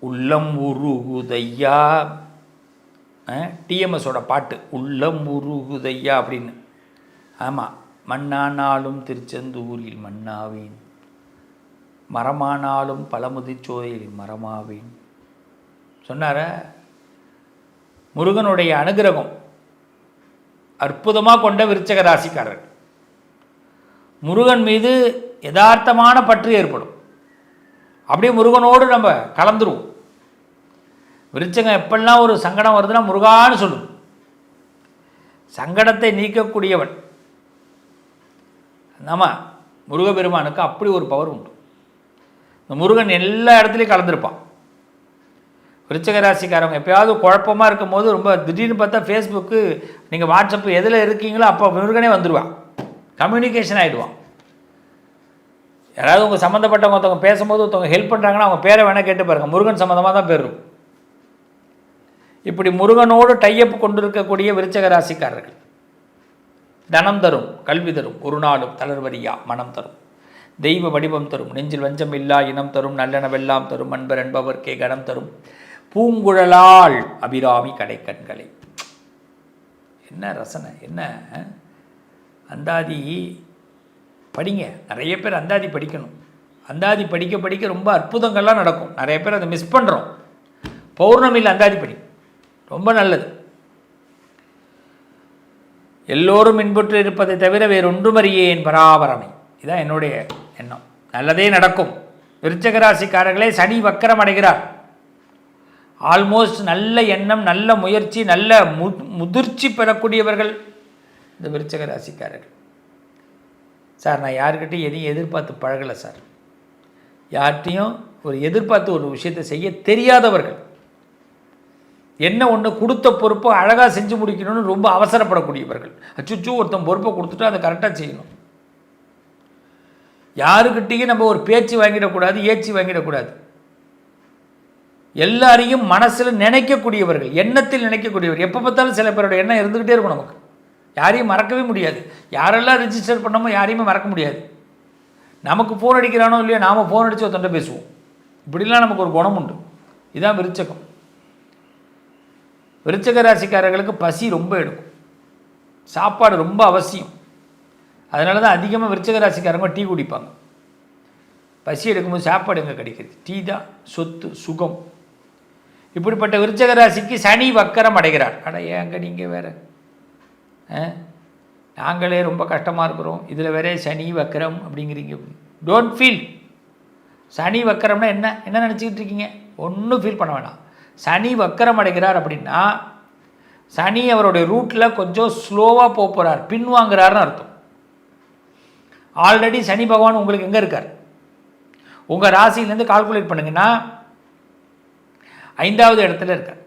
உள்ளம் உருகுதையா, டிஎம்எஸோட பாட்டு உள்ளம் உருகுதையா அப்படின்னு. ஆமாம், மண்ணானாலும் திருச்செந்தூரில் மண்ணாவேன், மரமானாலும் பழமுதிர்ச்சோலையில் மரமாவேன் சொன்னார. முருகனுடைய அனுகிரகம் அற்புதமாக கொண்ட விருச்சிக ராசிக்காரர்கள். முருகன் மீது யதார்த்தமான பற்று ஏற்படும். அப்படியே முருகனோடு நம்ம கலந்துருவோம். விருச்சிகம் எப்பெல்லாம் ஒரு சங்கடம் வருதுன்னா முருகான்னு சொல்லும். சங்கடத்தை நீக்கக்கூடியவன். ஆமாம், முருகப்பெருமானுக்கு அப்படி ஒரு பவர் உண்டு. இந்த முருகன் எல்லா இடத்துலையும் கலந்துருப்பான். விருச்சிக ராசிக்காரவங்க எப்போயாவது குழப்பமாக இருக்கும் போது, ரொம்ப திடீர்னு பார்த்தா ஃபேஸ்புக்கு, நீங்கள் வாட்ஸ்அப்பு எதில் இருக்கீங்களோ அப்போ முருகனே வந்துடுவான். கம்யூனிகேஷன் ஆகிடுவான். யாராவது உங்கள் சம்மந்தப்பட்டவங்க ஒருத்தவங்க பேசும்போது ஒருத்தவங்க ஹெல்ப் பண்ணுறாங்கன்னா அவங்க பேரை வேணால் கேட்டு பாருங்கள், முருகன் சம்மந்தமாக தான் பேர் இருக்கும். இப்படி முருகனோடு டையப் கொண்டிருக்கக்கூடிய விருச்சிக ராசிக்காரர்கள் தனம் தரும், கல்வி தரும், ஒரு நாளும் தளர்வரியா மனம் தரும், தெய்வ வடிவம் தரும், நெஞ்சில் வஞ்சம் இல்லா இனம் தரும், நல்லெனவெல்லாம் தரும், அன்பர் என்பவர்க்கே கணம் தரும், பூங்குழலால் அபிராமி கடைக்கண்களை. என்ன ரசனை, என்ன அந்தாதி படிங்க. நிறைய பேர் அந்தாதி படிக்கணும். அந்தாதி படிக்க படிக்க ரொம்ப அற்புதங்கள்லாம் நடக்கும். நிறைய பேர் அதை மிஸ் பண்ணுறோம். பௌர்ணமியில் அந்தாதி படி, ரொம்ப நல்லது. எல்லோரும் இன்புற்று இருப்பதை தவிர வேறொன்றுமறியேன் பராபரமை. இதுதான் என்னுடைய எண்ணம். நல்லதே நடக்கும். விருச்சிக ராசிக்காரர்களே, சனி வக்கரம் அடைகிறார். ஆல்மோஸ்ட் நல்ல எண்ணம், நல்ல முயற்சி, நல்ல முதிர்ச்சி பெறக்கூடியவர்கள் இந்த விருச்சிக ராசிக்காரர்கள். சார், நான் யாருக்கிட்டையும் எதையும் எதிர்பார்த்து பழகலை சார். யார்கிட்டையும் ஒரு எதிர்பார்த்து ஒரு விஷயத்தை செய்ய தெரியாதவர்கள். என்ன ஒன்று கொடுத்த பொறுப்பை அழகாக செஞ்சு முடிக்கணும்னு ரொம்ப அவசரப்படக்கூடியவர்கள். அச்சுச்சு ஒருத்தன் பொறுப்பை கொடுத்துட்டு அதை கரெக்டாக செய்யணும். யாருக்கிட்டையும் நம்ம ஒரு பேச்சு வாங்கிடக்கூடாது, ஏச்சி வாங்கிடக்கூடாது. எல்லாரையும் மனசில் நினைக்கக்கூடியவர்கள், எண்ணத்தில் நினைக்கக்கூடியவர்கள். எப்போ பார்த்தாலும் சில பேரோட எண்ணம் இருந்துக்கிட்டே இருக்கும். நமக்கு யாரையும் மறக்கவே முடியாது. யாரெல்லாம் ரிஜிஸ்டர் பண்ணமோ யாரையுமே மறக்க முடியாது. நமக்கு ஃபோன் அடிக்கிறானோ இல்லையோ, நாம் ஃபோன் அடித்து ஒருத்தண்ட பேசுவோம். இப்படிலாம் நமக்கு ஒரு குணம் உண்டு. இதுதான் விருச்சகம். விருச்சிக ராசிக்காரர்களுக்கு பசி ரொம்ப எடுக்கும். சாப்பாடு ரொம்ப அவசியம். அதனால தான் அதிகமாக விருச்சிக ராசிக்காரங்க டீ குடிப்பாங்க. பசி எடுக்கும்போது சாப்பாடு எங்கே கிடைக்கிறது? டீ தான் சொத்து, சுகம். இப்படிப்பட்ட விருச்சிக ராசிக்கு சனி வக்கரம் அடைகிறார். ஏங்க நீங்கள் வேறு, நாங்களே ரொம்ப கஷ்டமாக இருக்கிறோம், இதில் வேற சனி வக்கரம் அப்படிங்கிறீங்க. Don't feel. சனி வக்கரம்னா என்ன என்ன நினச்சிக்கிட்டு இருக்கீங்க? ஒன்றும் ஃபீல் பண்ண வேணாம். சனி வக்கரம் அடைகிறார் அப்படின்னா சனி அவருடைய ரூட்டில் கொஞ்சம் ஸ்லோவாக போகிறார், பின்வாங்குறாருன்னு அர்த்தம். ஆல்ரெடி சனி பகவான் உங்களுக்கு எங்கே இருக்கார்? உங்கள் ராசியிலேருந்து கால்குலேட் பண்ணுங்கன்னா 5வது இடத்துல இருக்கார்.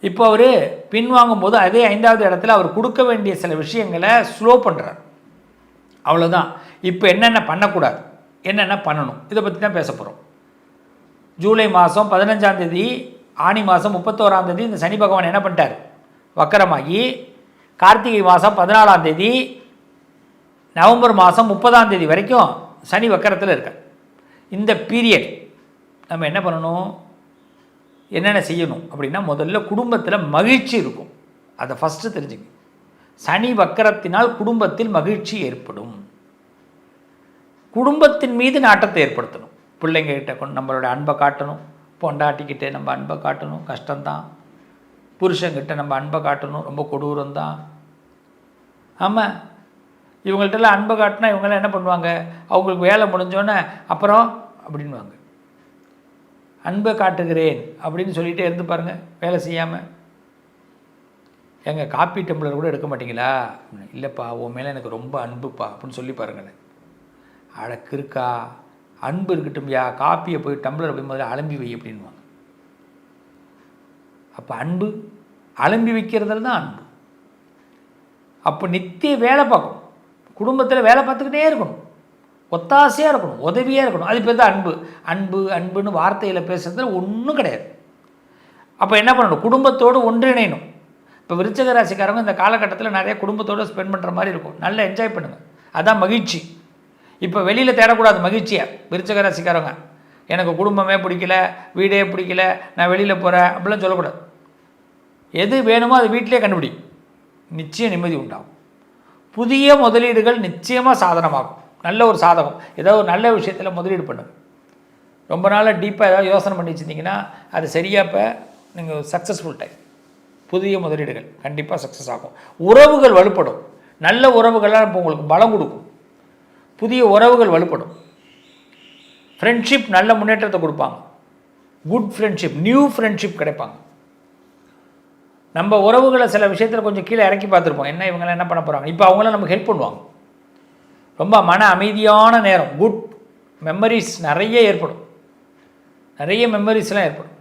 இப்போ அவர் பின்வாங்கும் போது அதே 5வது இடத்துல அவர் கொடுக்க வேண்டிய சில விஷயங்களை ஸ்லோ பண்ணுறார். அவ்வளோதான். இப்போ என்னென்ன பண்ணக்கூடாது, என்னென்ன பண்ணணும், இதை பற்றி தான் பேச போகிறோம். ஜூலை மாதம் 15ஆம் தேதி, ஆனி மாதம் 31ஆம் தேதி இந்த சனி பகவான் என்ன பண்ணிட்டார்? வக்கரமாகி கார்த்திகை மாதம் 14ஆம் தேதி, நவம்பர் மாதம் 30ஆம் தேதி வரைக்கும் சனி வக்கரத்தில் இருக்கார். இந்த பீரியட் நம்ம என்ன பண்ணணும், என்னென்ன செய்யணும் அப்படின்னா, முதல்ல குடும்பத்தில் மகிழ்ச்சி இருக்கும். அதை ஃபஸ்ட்டு தெரிஞ்சுங்க. சனி வக்கரத்தினால் குடும்பத்தில் மகிழ்ச்சி ஏற்படும். குடும்பத்தின் மீது நாட்டத்தை ஏற்படுத்தணும். பிள்ளைங்ககிட்ட கொண்டு நம்மளோட அன்பை காட்டணும். பொண்டாட்டிக்கிட்டே நம்ம அன்பை காட்டணும், கஷ்டம்தான். புருஷங்கிட்ட நம்ம அன்பை காட்டணும், ரொம்ப கொடூரம்தான். ஆமாம், இவங்கள்ட்டெல்லாம் அன்பை காட்டினா இவங்களாம் என்ன பண்ணுவாங்க? அவங்களுக்கு வேலை முடிஞ்சோன்னே அப்புறம் அப்படின்வாங்க. அன்பை காட்டுகிறேன் அப்படின்னு சொல்லிகிட்டே இருந்து பாருங்கள், வேலை செய்யாமல். எங்கள் காப்பி டம்ளர் கூட எடுக்க மாட்டிங்களா? இல்லைப்பா, உன் மேலே எனக்கு ரொம்ப அன்புப்பா அப்படின்னு சொல்லி பாருங்களேன். அழக்கு இருக்கா? அன்பு இருக்கட்டும்யா, காப்பியை போய் டம்ளரை போய் முதல்ல அலம்பி வை அப்படின்வாங்க. அப்போ அன்பு அலம்பி வைக்கிறதுல தான் அன்பு. அப்போ நித்திய வேலை பார்க்கணும். குடும்பத்தில் வேலை பார்த்துக்கிட்டே இருக்கணும், ஒத்தாசையாக இருக்கணும், உதவியாக இருக்கணும். அது பேர் தான் அன்பு. அன்பு அன்புன்னு வார்த்தையில் பேசுகிறதுல ஒன்றும் கிடையாது. அப்போ என்ன பண்ணணும்? குடும்பத்தோடு ஒன்றிணையணும். இப்போ விருச்சிக ராசிக்காரங்க இந்த காலகட்டத்தில் நிறைய குடும்பத்தோடு ஸ்பெண்ட் பண்ணுற மாதிரி இருக்கும். நல்லா என்ஜாய் பண்ணுங்கள், அதுதான் மகிழ்ச்சி. இப்போ வெளியில் தேடக்கூடாது மகிழ்ச்சியை விருச்சிக ராசிக்காரங்க. எனக்கு குடும்பமே பிடிக்கல, வீடே பிடிக்கல, நான் வெளியில் போகிறேன் அப்படிலாம் சொல்லக்கூடாது. எது வேணுமோ அது வீட்டிலே கண்டுபிடி, நிச்சயம் நிம்மதி உண்டாகும். புதிய முதலீடுகள் நிச்சயமாக சாதனமாகும். நல்ல ஒரு சாதகம், ஏதாவது ஒரு நல்ல விஷயத்தில் முதலீடு பண்ணுங்கள். ரொம்ப நாளாக டீப்பாக ஏதாவது யோசனை பண்ணி வச்சுருந்தீங்கன்னா அது சரியாக இப்போ நீங்கள் சக்ஸஸ்ஃபுல் டைம். புதிய முதலீடுகள் கண்டிப்பாக சக்ஸஸ் ஆகும். உறவுகள் வலுப்படும். நல்ல உறவுகள்லாம் இப்போ உங்களுக்கு பலம் கொடுக்கும். புதிய உறவுகள் வலுப்படும். ஃப்ரெண்ட்ஷிப் நல்ல முன்னேற்றத்தை கொடுப்பாங்க. குட் ஃப்ரெண்ட்ஷிப், நியூ ஃப்ரெண்ட்ஷிப் கிடைப்பாங்க. நம்ம உறவுகளை சில விஷயத்தில் கொஞ்சம் கீழே இறக்கி பார்த்துருப்போம், என்ன இவங்களாம் என்ன பண்ண போகிறாங்க, இப்போ அவங்களாம் நமக்கு ஹெல்ப் பண்ணுவாங்க. ரொம்ப மன அமைதியான நேரம், குட் மெமரிஸ் நிறைய ஏற்படும். நிறைய மெமரிஸ்லாம் ஏற்படும்.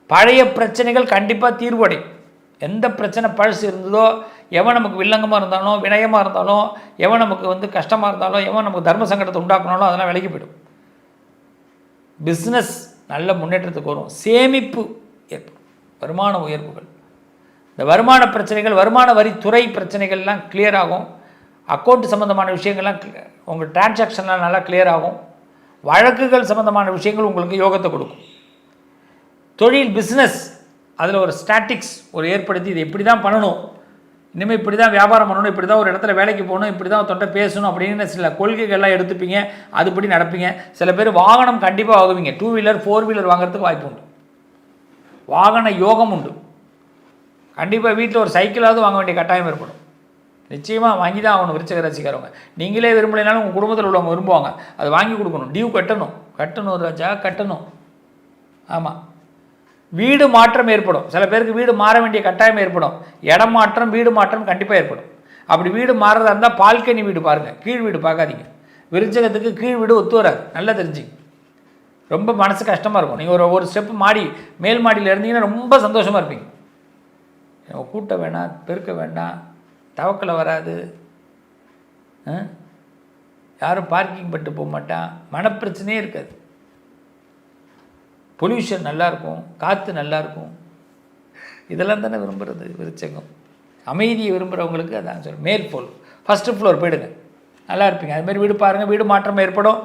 பழைய பிரச்சனைகள் கண்டிப்பாக தீர்வடையும். எந்த பிரச்சனை பழசு இருந்ததோ, எவன் நமக்கு வில்லங்கமாக இருந்தாலும், வினயமாக இருந்தாலும், எவன் நமக்கு கஷ்டமாக இருந்தாலும், எவன் நமக்கு தர்ம சங்கடத்தை உண்டாக்கணும், அதெல்லாம் விலகி போயிடும். பிஸ்னஸ் நல்ல முன்னேற்றத்துக்கு வரும். சேமிப்பு ஏற்படும். வருமான உயர்வுகள், இந்த வருமான பிரச்சனைகள், வருமான வரித்துறை பிரச்சனைகள்லாம் கிளியர் ஆகும். அக்கௌண்ட் சம்மந்தமான விஷயங்கள்லாம் உங்கள் டிரான்சாக்ஷன்லாம் நல்லா கிளியர் ஆகும். வழக்குகள் சம்மந்தமான விஷயங்கள் உங்களுக்கு யோகத்தை கொடுக்கும். தொழில் பிஸ்னஸ் அதில் ஒரு ஸ்டாட்டிக்ஸ் ஒரு ஏற்படுத்தி இதை இப்படி தான் பண்ணணும், இனிமேல் இப்படி தான் வியாபாரம் பண்ணணும், இப்படி தான் ஒரு இடத்துல வேலைக்கு போகணும், இப்படி தான் தொண்டை பேசணும் அப்படின்னு சில கொள்கைகள்லாம் எடுத்துப்பீங்க. அதுபடி நடப்பீங்க. சில பேர் வாகனம் கண்டிப்பாக வாங்குவீங்க. 2 வீலர் 4 வீலர் வாங்குறதுக்கு வாய்ப்பு உண்டு. வாகன யோகம் உண்டு. கண்டிப்பாக வீட்டில் ஒரு சைக்கிளாவது வாங்க வேண்டிய கட்டாயம் ஏற்படும். நிச்சயமாக வாங்கி தான் ஆகணும். விருச்சிக ராசிக்காரவங்க நீங்களே விரும்பலைனாலும் உங்கள் குடும்பத்தில் உள்ளவங்க விரும்புவாங்க. அது வாங்கி கொடுக்கணும். டியூ கட்டணும் ராஜா, கட்டணும். ஆமாம். வீடு மாற்றம் ஏற்படும். சில பேருக்கு வீடு மாற வேண்டிய கட்டாயம் ஏற்படும். இடம் மாற்றம், வீடு மாற்றம் கண்டிப்பாக ஏற்படும். அப்படி வீடு மாறுறதா இருந்தால் பால்கனி வீடு பாருங்கள், கீழ் வீடு பார்க்காதீங்க. விருச்சகத்துக்கு கீழ் வீடு ஒத்து வராது. நல்லா தெரிஞ்சுங்க. ரொம்ப மனசு கஷ்டமாக இருக்கும். நீங்கள் ஒரு ஸ்டெப்பு மாடி மேல் மாடியில் இருந்தீங்கன்னா ரொம்ப சந்தோஷமாக இருப்பீங்க. கூட்ட வேணாம், பெருக்க வேண்டாம், தவக்கலை வராது, யாரும் பார்க்கிங் பட்டு போக மாட்டான், மனப்பிரச்சனையே இருக்காது. பொல்யூஷன் நல்லாயிருக்கும், காற்று நல்லாயிருக்கும். இதெல்லாம் தானே விரும்புகிறது விருச்சகம். அமைதியை விரும்புகிறவங்களுக்கு அதான் சொல்லுங்கள். மேல் ஃபஸ்ட்டு ஃப்ளோர் போயிடுங்க, நல்லா இருப்பீங்க. அதுமாதிரி வீடு பாருங்கள். வீடு மாற்றம் ஏற்படும்.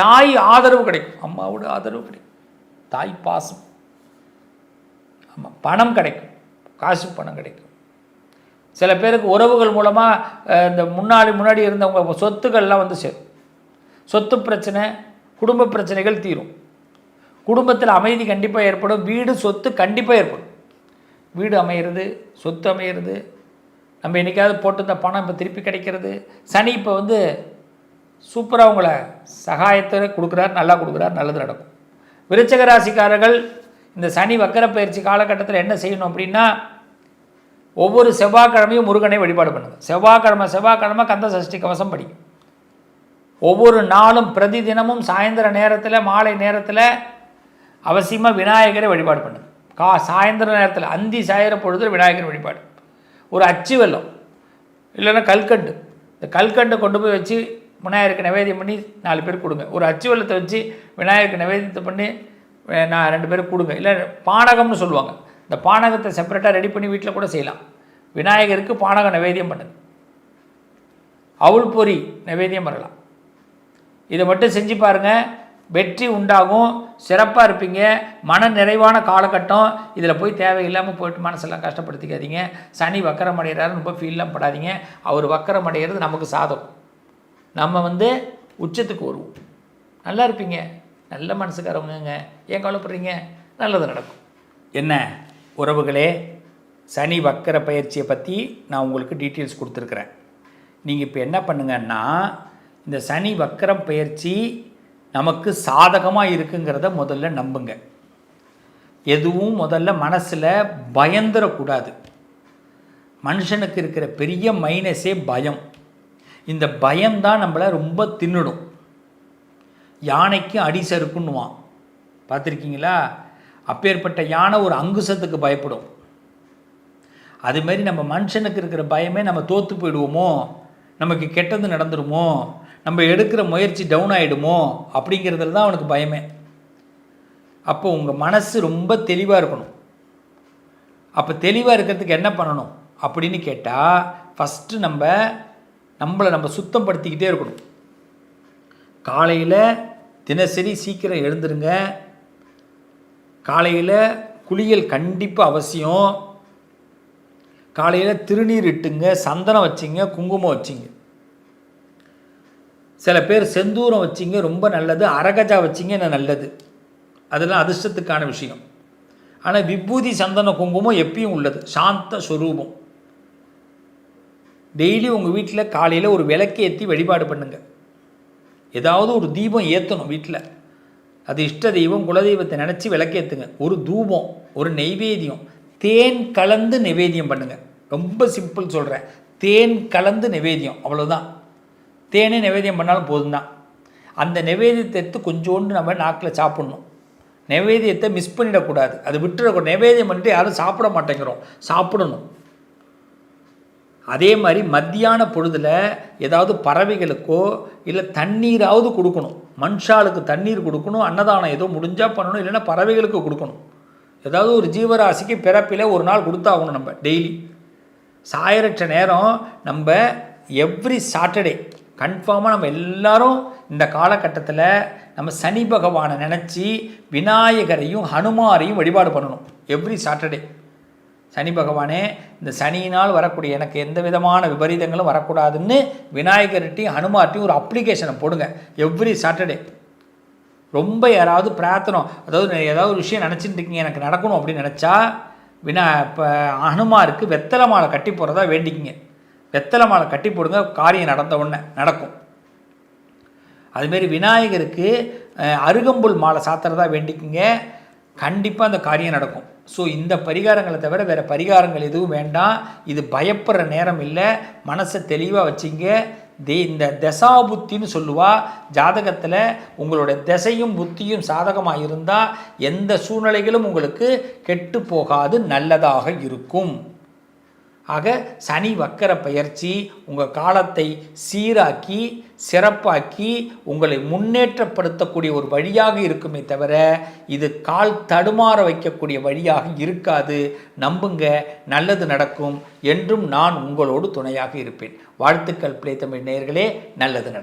தாய் ஆதரவு கிடைக்கும். அம்மாவோட ஆதரவு கிடைக்கும். தாய் பாசம். ஆமாம். பணம் கிடைக்கும். காசு பணம் கிடைக்கும். சில பேருக்கு உறவுகள் மூலமாக இந்த முன்னாடி இருந்தவங்க சொத்துக்கள்லாம் சேரும். சொத்து பிரச்சனை, குடும்ப பிரச்சனைகள் தீரும். குடும்பத்தில் அமைதி கண்டிப்பாக ஏற்படும். வீடு சொத்து கண்டிப்பாக ஏற்படும். வீடு அமையிறது, சொத்து அமையிறது, நம்ம என்றைக்காவது போட்டிருந்த பணம் இப்போ திருப்பி கிடைக்கிறது. சனி இப்போ சூப்பராக உங்களை சகாயத்தை கொடுக்குறார், நல்லா கொடுக்குறார், நல்லது நடக்கும். விருச்சிக ராசிக்காரர்கள் இந்த சனி வக்கர பயிற்சி காலகட்டத்தில் என்ன செய்யணும் அப்படின்னா, ஒவ்வொரு செவ்வாய்க்கிழமையும் முருகனை வழிபாடு பண்ணுங்க. செவ்வாய்க்கிழமை கந்த சஷ்டி கவசம் படிக்கும். ஒவ்வொரு நாளும் பிரதி தினமும் சாயந்தர நேரத்தில், மாலை நேரத்தில் அவசியமாக விநாயகரை வழிபாடு பண்ணுங்க. சாயந்தர நேரத்தில் அந்தி சாயிர பொழுது விநாயகர் வழிபாடு. ஒரு அச்சு வெல்லம் இல்லைன்னா கல்கண்டு, இந்த கல்கண்டை கொண்டு போய் வச்சு விநாயகருக்கு நிவேதியம் பண்ணி 4 பேருக்கு கொடுங்க. ஒரு அச்சு வெள்ளத்தை வச்சு விநாயகருக்கு நிவேதியத்தை பண்ணி 2 பேருக்கு கொடுங்க. இல்லை பானகம்னு சொல்லுவாங்க, இந்த பானகத்தை செப்பரேட்டாக ரெடி பண்ணி வீட்டில் கூட செய்யலாம். விநாயகருக்கு பானகம் நிவேதியம் பண்ணுங்க. அவுள் பொரி நிவேதியம் பண்ணலாம். இதை மட்டும் செஞ்சு பாருங்கள், வெற்றி உண்டாகும். சிறப்பாக இருப்பீங்க. மன நிறைவான காலகட்டம். இதில் போய் தேவையில்லாமல் போய்ட்டு மனசெல்லாம் கஷ்டப்படுத்திக்காதீங்க. சனி வக்கரம் அடைகிறாருன்னு ரொம்ப ஃபீல்லாம் படாதீங்க. அவர் வக்கரம் அடைகிறது நமக்கு சாதகம். நம்ம உச்சத்துக்கு வருவோம். நல்லா இருப்பீங்க. நல்ல மனசுக்காரவங்க. ஏன் கவலைப்படுறீங்க? நல்லது நடக்கும். என்ன உறவுகளே, சனி வக்கர பயிற்சியை பற்றி நான் உங்களுக்கு டீட்டெயில்ஸ் கொடுத்துருக்குறேன். நீங்கள் இப்போ என்ன பண்ணுங்கன்னா, இந்த சனி வக்கரம் பயிற்சி நமக்கு சாதகமாக இருக்குங்கிறத முதல்ல நம்புங்க. எதுவும் முதல்ல மனசில் பயந்துடக்கூடாது. மனுஷனுக்கு இருக்கிற பெரிய மைனஸே பயம். இந்த பயம்தான் நம்மளை ரொம்ப தின்னுடும். யானைக்கு அடி சறுக்குன்னுவான், பார்த்துருக்கீங்களா? அப்பேற்பட்ட யானை ஒரு அங்குசத்துக்கு பயப்படும். அதுமாரி நம்ம மனுஷனுக்கு இருக்கிற பயமே, நம்ம தோற்று போயிடுவோமோ, நமக்கு கெட்டது நடந்துடுமோ, நம்ம எடுக்கிற முயற்சி டவுன் ஆகிடுமோ அப்படிங்கிறதுல தான் அவனுக்கு பயமே. அப்போ உங்கள் மனசு ரொம்ப தெளிவாக இருக்கணும். அப்போ தெளிவாக இருக்கிறதுக்கு என்ன பண்ணணும் அப்படின்னு கேட்டால், ஃபஸ்ட்டு நம்மளை சுத்தம் படுத்திக்கிட்டே இருக்கணும். காலையில் தினசரி சீக்கிரம் எழுந்துருங்க. காலையில் குளியல் கண்டிப்பாக அவசியம். காலையில் திருநீர் இட்டுங்க, சந்தனம் வச்சிங்க, குங்குமம் வச்சிங்க. சில பேர் செந்தூரம் வச்சிங்க, ரொம்ப நல்லது. அரகஜா வச்சிங்க, என்ன நல்லது. அதெல்லாம் அதிர்ஷ்டத்துக்கான விஷயம். ஆனால் விபூதி சந்தன குங்குமம் எப்பயும் உள்ளது, சாந்த ஸ்வரூபம். டெய்லி உங்கள் வீட்டில் காலையில் ஒரு விளக்கு ஏற்றி வழிபாடு பண்ணுங்கள். ஏதாவது ஒரு தீபம் ஏற்றணும் வீட்டில். அது இஷ்ட தெய்வம் குலதெய்வத்தை நினச்சி விளக்கேற்றுங்க. ஒரு தூபம், ஒரு நெய்வேத்தியம், தேன் கலந்து நைவேத்தியம் பண்ணுங்கள். ரொம்ப சிம்பிள் சொல்கிறேன், தேன் கலந்து நைவேத்தியம், அவ்வளோதான். தேனே நைவேத்தியம் பண்ணாலும் போதும் தான். அந்த நைவேத்தியத்தை எடுத்து கொஞ்சோண்டு நம்ம நாக்கில் சாப்பிட்ணும். நைவேத்தியத்தை மிஸ் பண்ணிடக்கூடாது, அது விட்டுறக்கூடாது. நைவேத்தியம் பண்ணிட்டு யாரும் சாப்பிட மாட்டேங்கிறோம், சாப்பிடணும். அதே மாதிரி மத்தியான பொழுதில் ஏதாவது பறவைகளுக்கோ இல்லை தண்ணீராவது கொடுக்கணும். மனுஷாளுக்கு தண்ணீர் கொடுக்கணும், அன்னதானம் ஏதோ முடிஞ்சால் பண்ணணும், இல்லைன்னா பறவைகளுக்கு கொடுக்கணும். ஏதாவது ஒரு ஜீவராசிக்கு பிறப்பில் ஒரு நாள் கொடுத்தாகணும். நம்ம டெய்லி சாயரற்ற நேரம் நம்ம எவ்ரி சாட்டர்டே கன்ஃபார்மாக நம்ம எல்லோரும் இந்த காலகட்டத்தில் நம்ம சனி பகவானை நினச்சி விநாயகரையும் ஹனுமாரையும் வழிபாடு பண்ணணும். எவ்ரி சாட்டர்டே சனி பகவானே, இந்த சனியினால் வரக்கூடிய எனக்கு எந்த விதமான விபரீதங்களும் வரக்கூடாதுன்னு விநாயகர்கிட்டையும் ஹனுமார்ட்டையும் ஒரு அப்ளிகேஷனை போடுங்க எவ்ரி சாட்டர்டே. ரொம்ப யாராவது பிரார்த்தனை, அதாவது ஏதாவது ஒரு விஷயம் நினச்சிட்டு இருக்கீங்க எனக்கு நடக்கணும் அப்படின்னு நினச்சா இப்போ ஹனுமாருக்கு வெத்தலை மாலை கட்டி போடுறதா வேண்டிக்கிங்க. வெத்தலை மாலை கட்டி போடுங்க, காரியம் நடந்த உடனே நடக்கும். அதுமாரி விநாயகருக்கு அருகம்புல் மாலை சாத்துறதா வேண்டிக்கிங்க, கண்டிப்பாக அந்த காரியம் நடக்கும். ஸோ இந்த பரிகாரங்களை தவிர வேறு பரிகாரங்கள் எதுவும் வேண்டாம். இது பயப்படுற நேரம் இல்லை, மனசை தெளிவாக வச்சிங்க. இந்த தசா புத்தின்னு சொல்லுவா. ஜாதகத்தில் உங்களோட திசையும் புத்தியும் சாதகமாக இருந்தால் எந்த சூழ்நிலைகளும் உங்களுக்கு கெட்டு போகாது, நல்லதாக இருக்கும். ஆக சனி வக்கர பயிற்சி உங்கள் காலத்தை சீராக்கி சிறப்பாக்கி உங்களை முன்னேற்றப்படுத்தக்கூடிய ஒரு வழியாக இருக்குமே தவிர இது கால் தடுமாற வைக்கக்கூடிய வழியாக இருக்காது. நம்புங்க, நல்லது நடக்கும். என்றும் நான் உங்களோடு துணையாக இருப்பேன். வாழ்த்துக்கள் பிளே தமிழ் நேயர்களே, நல்லது நடக்கும்.